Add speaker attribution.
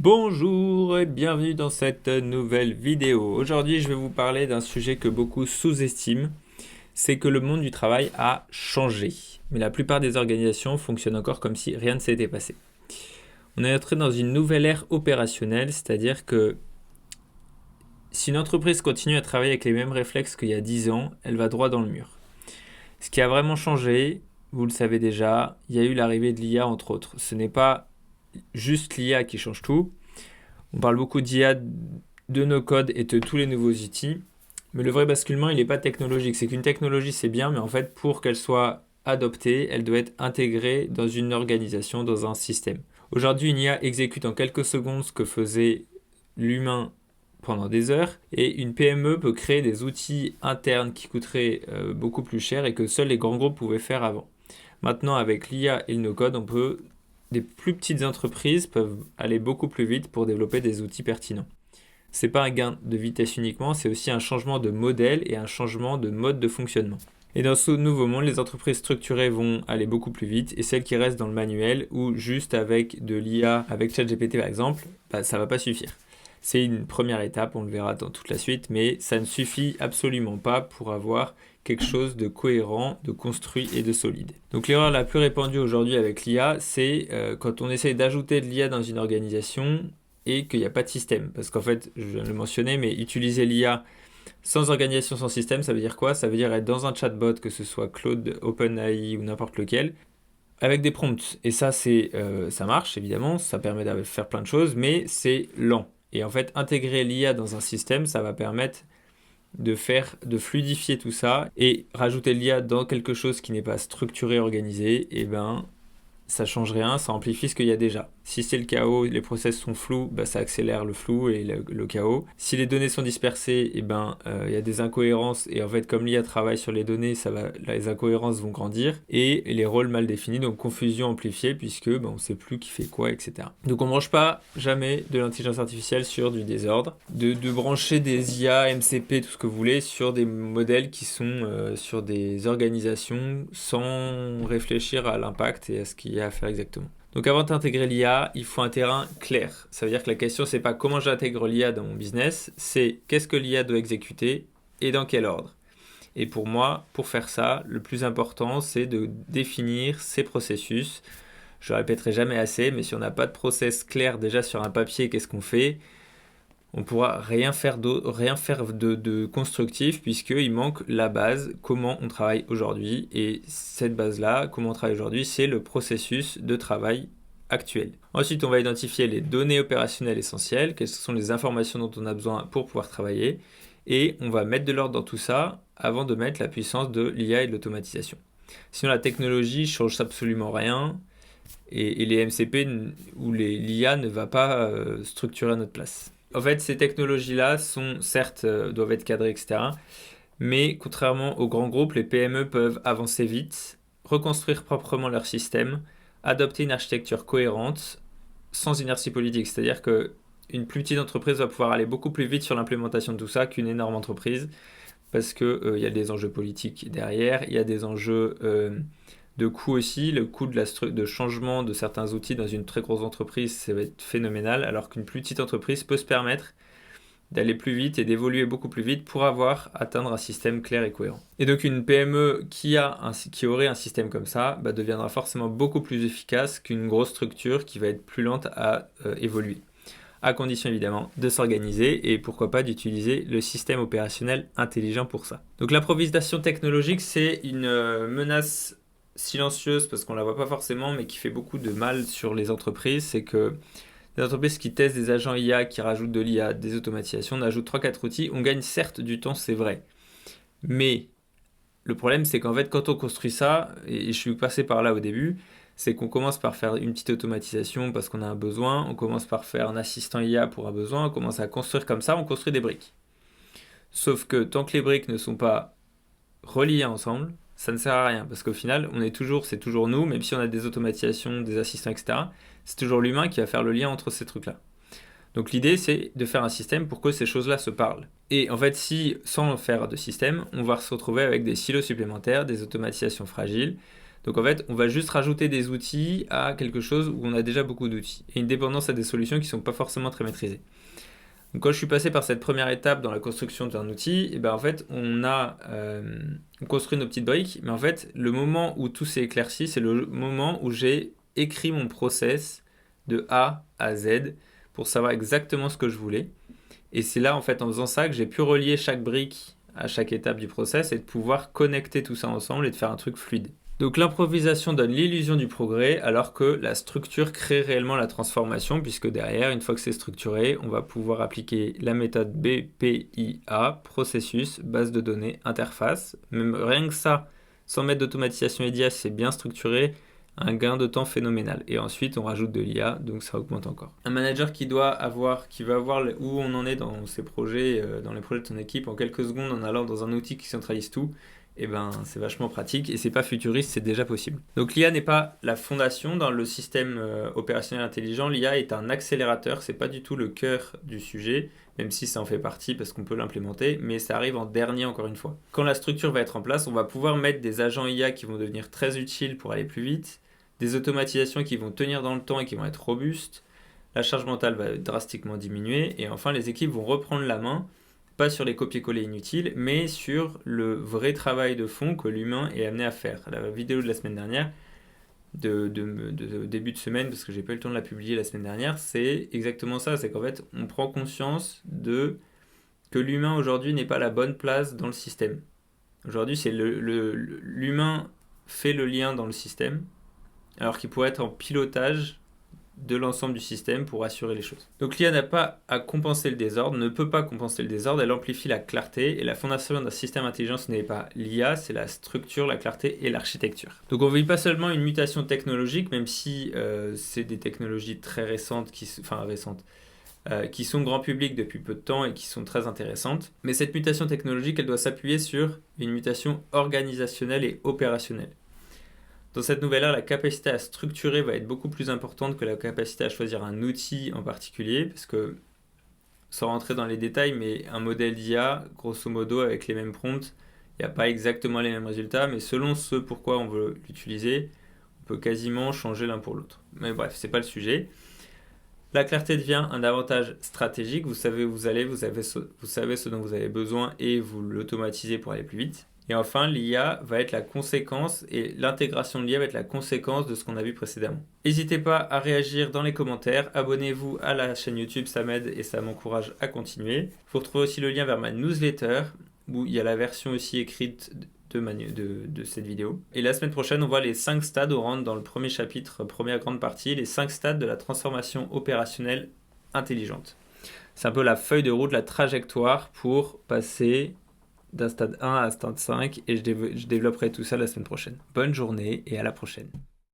Speaker 1: Bonjour et bienvenue dans cette nouvelle vidéo. Aujourd'hui, je vais vous parler d'un sujet que beaucoup sous-estiment, c'est que le monde du travail a changé. Mais la plupart des organisations fonctionnent encore comme si rien ne s'était passé. On est entré dans une nouvelle ère opérationnelle, c'est-à-dire que si une entreprise continue à travailler avec les mêmes réflexes qu'il y a 10 ans, elle va droit dans le mur. Ce qui a vraiment changé, vous le savez déjà, il y a eu l'arrivée de l'IA entre autres. Ce n'est pas juste l'IA qui change tout. On parle beaucoup d'IA, de nos codes et de tous les nouveaux outils. Mais le vrai basculement, il n'est pas technologique. C'est qu'une technologie, c'est bien, mais en fait, pour qu'elle soit adoptée, elle doit être intégrée dans une organisation, dans un système. Aujourd'hui, une IA exécute en quelques secondes ce que faisait l'humain pendant des heures, et une PME peut créer des outils internes qui coûteraient beaucoup plus cher et que seuls les grands groupes pouvaient faire avant. Maintenant, avec l'IA et le no-code, des plus petites entreprises peuvent aller beaucoup plus vite pour développer des outils pertinents. C'est pas un gain de vitesse uniquement, c'est aussi un changement de modèle et un changement de mode de fonctionnement. Et dans ce nouveau monde, les entreprises structurées vont aller beaucoup plus vite et celles qui restent dans le manuel ou juste avec de l'IA, avec ChatGPT par exemple, ça va pas suffire. C'est une première étape, on le verra dans toute la suite, mais ça ne suffit absolument pas pour avoir quelque chose de cohérent, de construit et de solide. Donc l'erreur la plus répandue aujourd'hui avec l'IA, c'est quand on essaye d'ajouter de l'IA dans une organisation et qu'il n'y a pas de système. Parce qu'en fait, je viens de le mentionner, mais utiliser l'IA sans organisation, sans système, ça veut dire quoi? Ça veut dire être dans un chatbot, que ce soit Claude, OpenAI ou n'importe lequel, avec des prompts. Et ça, ça marche évidemment, ça permet de faire plein de choses, mais c'est lent. Et en fait, intégrer l'IA dans un système, ça va permettre de fluidifier tout ça et rajouter l'IA dans quelque chose qui n'est pas structuré, organisé, et ben ça change rien, ça amplifie ce qu'il y a déjà. Si c'est le chaos, les process sont flous, ça accélère le flou et le chaos. Si les données sont dispersées, il y a des incohérences et en fait comme l'IA travaille sur les données, les incohérences vont grandir et les rôles mal définis, donc confusion amplifiée puisque on ne sait plus qui fait quoi, etc. Donc on ne branche pas jamais de l'intelligence artificielle sur du désordre, de brancher des IA, MCP, tout ce que vous voulez, sur des modèles qui sont sur des organisations sans réfléchir à l'impact et à ce qu'il y a à faire exactement. Donc avant d'intégrer l'IA, il faut un terrain clair. Ça veut dire que la question, c'est pas comment j'intègre l'IA dans mon business, c'est qu'est-ce que l'IA doit exécuter et dans quel ordre. Et pour moi, pour faire ça, le plus important, c'est de définir ces processus. Je ne répéterai jamais assez, mais si on n'a pas de process clair déjà sur un papier, qu'est-ce qu'on fait? On ne pourra rien faire de constructif puisqu'il manque la base, comment on travaille aujourd'hui. Et cette base-là, comment on travaille aujourd'hui, c'est le processus de travail actuel. Ensuite, on va identifier les données opérationnelles essentielles, quelles sont les informations dont on a besoin pour pouvoir travailler. Et on va mettre de l'ordre dans tout ça avant de mettre la puissance de l'IA et de l'automatisation. Sinon, la technologie ne change absolument rien et les MCP ou l'IA ne va pas structurer à notre place. En fait, ces technologies-là certes, doivent être cadrées, etc. Mais contrairement aux grands groupes, les PME peuvent avancer vite, reconstruire proprement leur système, adopter une architecture cohérente, sans inertie politique. C'est-à-dire qu'une plus petite entreprise va pouvoir aller beaucoup plus vite sur l'implémentation de tout ça qu'une énorme entreprise, parce qu'il y a des enjeux politiques derrière, il y a des enjeux de coût aussi. Le coût de changement de certains outils dans une très grosse entreprise, ça va être phénoménal, alors qu'une plus petite entreprise peut se permettre d'aller plus vite et d'évoluer beaucoup plus vite pour atteindre un système clair et cohérent. Et donc une PME qui aurait un système comme ça deviendra forcément beaucoup plus efficace qu'une grosse structure qui va être plus lente à évoluer. À condition évidemment de s'organiser et pourquoi pas d'utiliser le système opérationnel intelligent pour ça. Donc l'improvisation technologique, c'est une menace silencieuse parce qu'on la voit pas forcément mais qui fait beaucoup de mal sur les entreprises. C'est que des entreprises qui testent des agents IA, qui rajoutent de l'IA, des automatisations, on ajoute 3-4 outils, on gagne certes du temps, c'est vrai. Mais le problème, c'est qu'en fait, quand on construit ça, et je suis passé par là au début, c'est qu'on commence par faire une petite automatisation parce qu'on a un besoin, on commence par faire un assistant IA pour un besoin, on commence à construire comme ça, on construit des briques. Sauf que tant que les briques ne sont pas reliées ensemble, ça ne sert à rien parce qu'au final, c'est toujours nous, même si on a des automatisations, des assistants, etc. C'est toujours l'humain qui va faire le lien entre ces trucs-là. Donc l'idée, c'est de faire un système pour que ces choses-là se parlent. Et en fait, sans faire de système, on va se retrouver avec des silos supplémentaires, des automatisations fragiles. Donc en fait, on va juste rajouter des outils à quelque chose où on a déjà beaucoup d'outils, et une dépendance à des solutions qui ne sont pas forcément très maîtrisées. Donc quand je suis passé par cette première étape dans la construction d'un outil, et ben en fait, on construit nos petites briques, mais en fait, le moment où tout s'est éclairci, c'est le moment où j'ai écrit mon process de A à Z pour savoir exactement ce que je voulais. Et c'est là, en fait, en faisant ça, que j'ai pu relier chaque brique à chaque étape du process et de pouvoir connecter tout ça ensemble et de faire un truc fluide. Donc l'improvisation donne l'illusion du progrès alors que la structure crée réellement la transformation, puisque derrière, une fois que c'est structuré, on va pouvoir appliquer la méthode BPIA, processus, base de données, interface. Même rien que ça, sans mettre d'automatisation et d'IA, c'est bien structuré, un gain de temps phénoménal. Et ensuite, on rajoute de l'IA, donc ça augmente encore. Un manager qui va avoir où on en est dans ses projets, dans les projets de son équipe, en quelques secondes, en allant dans un outil qui centralise tout, et ben c'est vachement pratique et c'est pas futuriste, c'est déjà possible. Donc l'IA n'est pas la fondation dans le système opérationnel intelligent. L'IA est un accélérateur, c'est pas du tout le cœur du sujet, même si ça en fait partie parce qu'on peut l'implémenter, mais ça arrive en dernier encore une fois. Quand la structure va être en place, on va pouvoir mettre des agents IA qui vont devenir très utiles pour aller plus vite, des automatisations qui vont tenir dans le temps et qui vont être robustes, la charge mentale va drastiquement diminuer, et enfin les équipes vont reprendre la main, pas sur les copier-coller inutiles, mais sur le vrai travail de fond que l'humain est amené à faire. La vidéo de la semaine dernière, de début de semaine, parce que j'ai pas eu le temps de la publier la semaine dernière, c'est exactement ça, c'est qu'en fait on prend conscience que l'humain aujourd'hui n'est pas la bonne place dans le système. Aujourd'hui c'est l'humain fait le lien dans le système, alors qu'il pourrait être en pilotage de l'ensemble du système pour assurer les choses. Donc l'IA n'a pas à compenser le désordre, ne peut pas compenser le désordre, elle amplifie la clarté, et la fondation d'un système intelligent, ce n'est pas l'IA, c'est la structure, la clarté et l'architecture. Donc on ne vit pas seulement une mutation technologique, même si c'est des technologies très récentes, qui sont grand public depuis peu de temps et qui sont très intéressantes, mais cette mutation technologique, elle doit s'appuyer sur une mutation organisationnelle et opérationnelle. Dans cette nouvelle ère, la capacité à structurer va être beaucoup plus importante que la capacité à choisir un outil en particulier, parce que, sans rentrer dans les détails, mais un modèle d'IA, grosso modo, avec les mêmes prompts, il n'y a pas exactement les mêmes résultats, mais selon ce pourquoi on veut l'utiliser, on peut quasiment changer l'un pour l'autre. Mais bref, c'est pas le sujet. La clarté devient un avantage stratégique, vous savez où vous allez, vous savez ce dont vous avez besoin et vous l'automatisez pour aller plus vite. Et enfin, l'IA va être la conséquence, et l'intégration de l'IA va être la conséquence de ce qu'on a vu précédemment. N'hésitez pas à réagir dans les commentaires, abonnez-vous à la chaîne YouTube, ça m'aide et ça m'encourage à continuer. Vous retrouvez aussi le lien vers ma newsletter, où il y a la version aussi écrite de cette vidéo. Et la semaine prochaine, on voit les 5 stades, on rentre dans le premier chapitre, première grande partie, les 5 stades de la transformation opérationnelle intelligente. C'est un peu la feuille de route, la trajectoire pour passer d'un stade 1 à un stade 5, et je développerai tout ça la semaine prochaine. Bonne journée et à la prochaine.